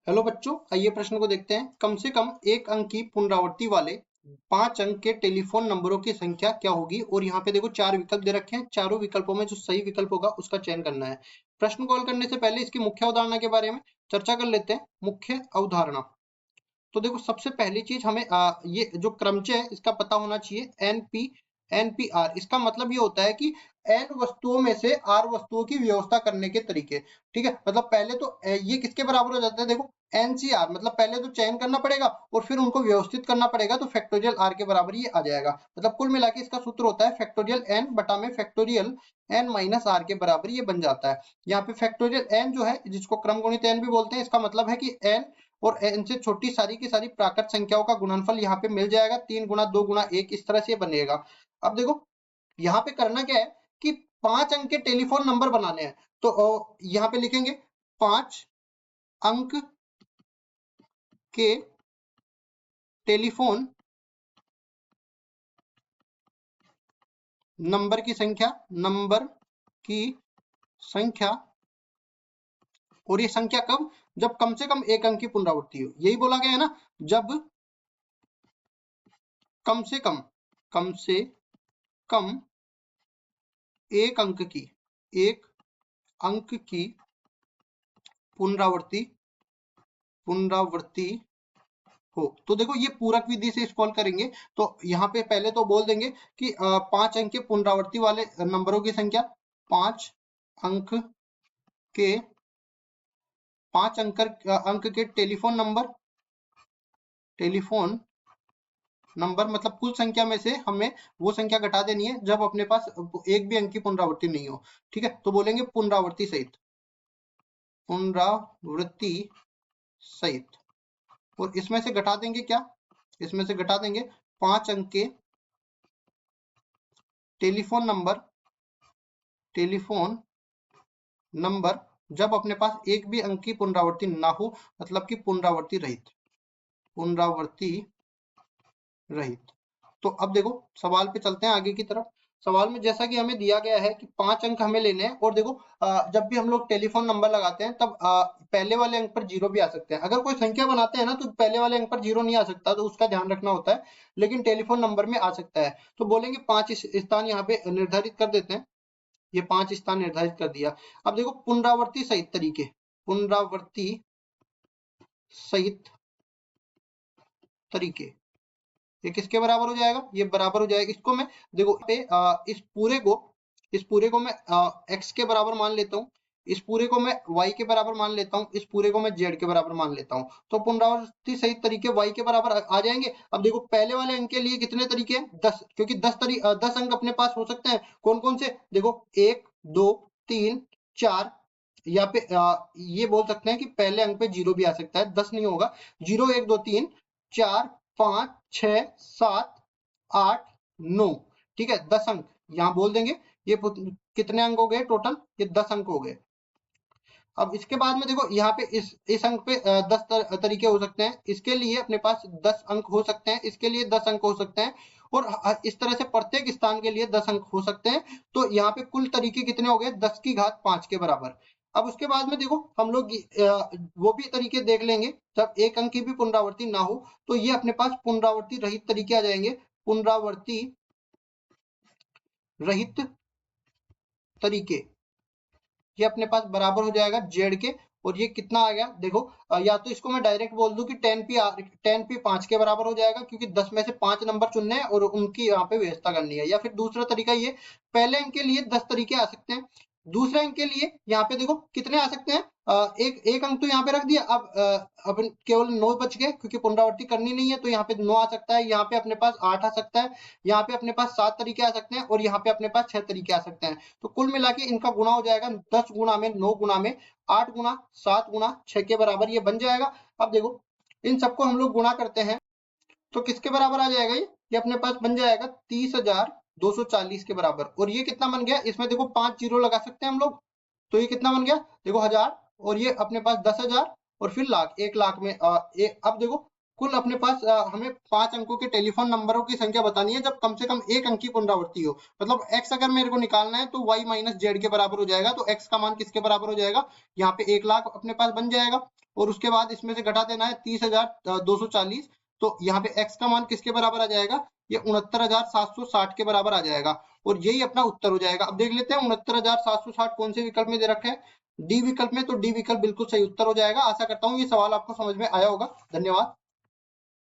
Hello बच्चों, आइए प्रश्न को देखते हैं। कम से कम एक अंक की पुनरावृत्ति वाले 5 अंक के टेलीफोन नंबरों की संख्या क्या होगी। और यहाँ पे देखो 4 विकल्प दे रखे हैं। चारों विकल्पों में जो सही विकल्प होगा उसका चयन करना है। प्रश्न को हल करने से पहले इसकी मुख्य अवधारणा के बारे में चर्चा कर लेते हैं। मुख्य अवधारणा, तो देखो सबसे पहली चीज हमें ये जो क्रमचय है इसका पता होना चाहिए। एनपीआर, इसका मतलब ये होता है कि एन वस्तुओं में से आर वस्तुओं की व्यवस्था करने के तरीके। ठीक है, मतलब पहले तो ये किसके बराबर हो जाता है, देखो एनसीआर, मतलब पहले तो चयन करना पड़ेगा और फिर उनको व्यवस्थित करना पड़ेगा, तो फैक्टोरियल आर के बराबर ये आ जाएगा। मतलब कुल मिला के इसका सूत्र होता है फैक्टोरियल एन बटा में फैक्टोरियल एन माइनस आर के बराबर ये बन जाता है। यहाँ पे फैक्टोरियल एन जो है, जिसको क्रम गुणित एन भी बोलते हैं, इसका मतलब है कि एन और n से छोटी सारी की सारी प्राकृत संख्याओं का गुणनफल यहाँ पे मिल जाएगा। 3 गुना 2 गुना 1 इस तरह से बनेगा। अब देखो यहाँ पे करना क्या है कि 5 अंक के टेलीफोन नंबर बनाने हैं। तो यहाँ पे लिखेंगे 5 अंक के टेलीफोन नंबर की संख्या। और ये संख्या कब, जब कम से कम एक अंक की पुनरावृत्ति हो। यही बोला गया है ना, जब कम से कम एक अंक की पुनरावृत्ति हो। तो देखो ये पूरक विधि से सॉल्व करेंगे। तो यहाँ पे पहले तो बोल देंगे कि 5 अंक के पुनरावृत्ति वाले नंबरों की संख्या। 5 अंक के 5 अंक के टेलीफोन नंबर मतलब कुल संख्या में से हमें वो संख्या घटा देनी है जब अपने पास एक भी अंक की पुनरावृत्ति नहीं हो। ठीक है, तो बोलेंगे पुनरावृत्ति सहित। और इसमें से घटा देंगे क्या, इसमें से घटा देंगे 5 अंक के टेलीफोन नंबर जब अपने पास एक भी अंक की पुनरावृत्ति ना हो, मतलब कि पुनरावृत्ति रहित। तो अब देखो सवाल पे चलते हैं आगे की तरफ। सवाल में जैसा कि हमें दिया गया है कि 5 अंक हमें लेने हैं। और देखो जब भी हम लोग टेलीफोन नंबर लगाते हैं तब पहले वाले अंक पर जीरो भी आ सकते हैं। अगर कोई संख्या बनाते हैं ना तो पहले वाले अंक पर जीरो नहीं आ सकता, तो उसका ध्यान रखना होता है। लेकिन टेलीफोन नंबर में आ सकता है। तो बोलेंगे 5 स्थान यहाँ पे निर्धारित कर देते हैं। ये 5 स्थान निर्धारित कर दिया। अब देखो पुनरावृत्ति सहित तरीके, ये किसके बराबर हो जाएगा, ये बराबर हो जाएगा। इसको मैं देखो पे इस पूरे को मैं x के बराबर मान लेता हूँ, इस पूरे को मैं y के बराबर मान लेता हूँ, इस पूरे को मैं z के बराबर मान लेता हूँ। तो पुनरावृत्ति सहित तरीके y के बराबर आ जाएंगे। अब देखो पहले वाले अंक के लिए कितने तरीके हैं, 10, क्योंकि 10 अंक अपने पास हो सकते हैं। कौन कौन से, देखो 1 2 3 4। यहाँ पे ये बोल सकते हैं कि पहले अंक पे जीरो भी आ सकता है, 10 नहीं होगा। 0 1 2 3 4 5 6 7 8 9। ठीक है, 10 अंक यहाँ बोल देंगे। ये कितने अंक हो गए टोटल, ये 10 अंक हो गए। अब इसके बाद में देखो यहाँ पे इस अंक पे 10 तरीके हो सकते हैं। इसके लिए अपने पास 10 अंक हो सकते हैं, इसके लिए 10 अंक हो सकते हैं, और इस तरह से प्रत्येक स्थान के लिए 10 अंक हो सकते हैं। तो यहाँ पे कुल तरीके कितने हो गए, 10 की घात 5 के बराबर। अब उसके बाद में देखो हम लोग वो भी तरीके देख लेंगे जब एक अंक की भी पुनरावृत्ति ना हो। तो ये अपने पास पुनरावृत्ति रहित तरीके आ जाएंगे। पुनरावृत्ति रहित तरीके ये अपने पास बराबर हो जाएगा जेड के। और ये कितना आ गया देखो, या तो इसको मैं डायरेक्ट बोल दूं कि 10p 5 के बराबर हो जाएगा, क्योंकि 10 में से 5 नंबर चुनने हैं और उनकी यहाँ पे व्यवस्था करनी है। या फिर दूसरा तरीका ये, पहले अंक के लिए 10 तरीके आ सकते हैं, दूसरे अंक के लिए यहाँ पे देखो कितने आ सकते हैं, एक अंक तो यहाँ पे रख दिया। अब केवल 9 बच गए, क्योंकि पुनरावृत्ति करनी नहीं है। तो यहाँ पे 9 आ सकता है, यहाँ पे अपने पास 8 आ सकता है, यहाँ पे अपने पास 7 तरीके आ सकते हैं, और यहाँ पे अपने पास 6 तरीके आ सकते हैं। तो कुल मिला के इनका गुणा हो जाएगा 10 गुना में 9 गुना में 8 गुना 7 गुना 6 के बराबर ये बन जाएगा। अब देखो इन सबको हम लोग गुणा करते हैं तो किसके बराबर आ जाएगा, ये अपने पास बन जाएगा 30,240 के बराबर। और ये कितना बन गया, इसमें देखो 5 जीरो लगा सकते हैं हम लोग। तो ये कितना बन गया देखो 1000, और ये अपने पास 10,000, और फिर लाख, 1 लाख में अब देखो कुल अपने पास हमें 5 अंकों के टेलीफोन नंबरों की संख्या बतानी है जब कम से कम एक अंक की पुनरावृत्ति हो। मतलब x अगर मेरे को निकालना है तो y माइनस जेड के बराबर हो जाएगा। तो x का मान किसके बराबर हो जाएगा, यहाँ पे 1 लाख अपने पास बन जाएगा और उसके बाद इसमें से घटा देना है 30,240। तो यहाँ पे x का मान किसके बराबर आ जाएगा, ये 69,760 के बराबर आ जाएगा और यही अपना उत्तर हो जाएगा। अब देख लेते हैं 69,760 कौन से विकल्प में दे रखा है, डी विकल्प में। तो डी विकल्प बिल्कुल सही उत्तर हो जाएगा। आशा करता हूँ ये सवाल आपको समझ में आया होगा। धन्यवाद।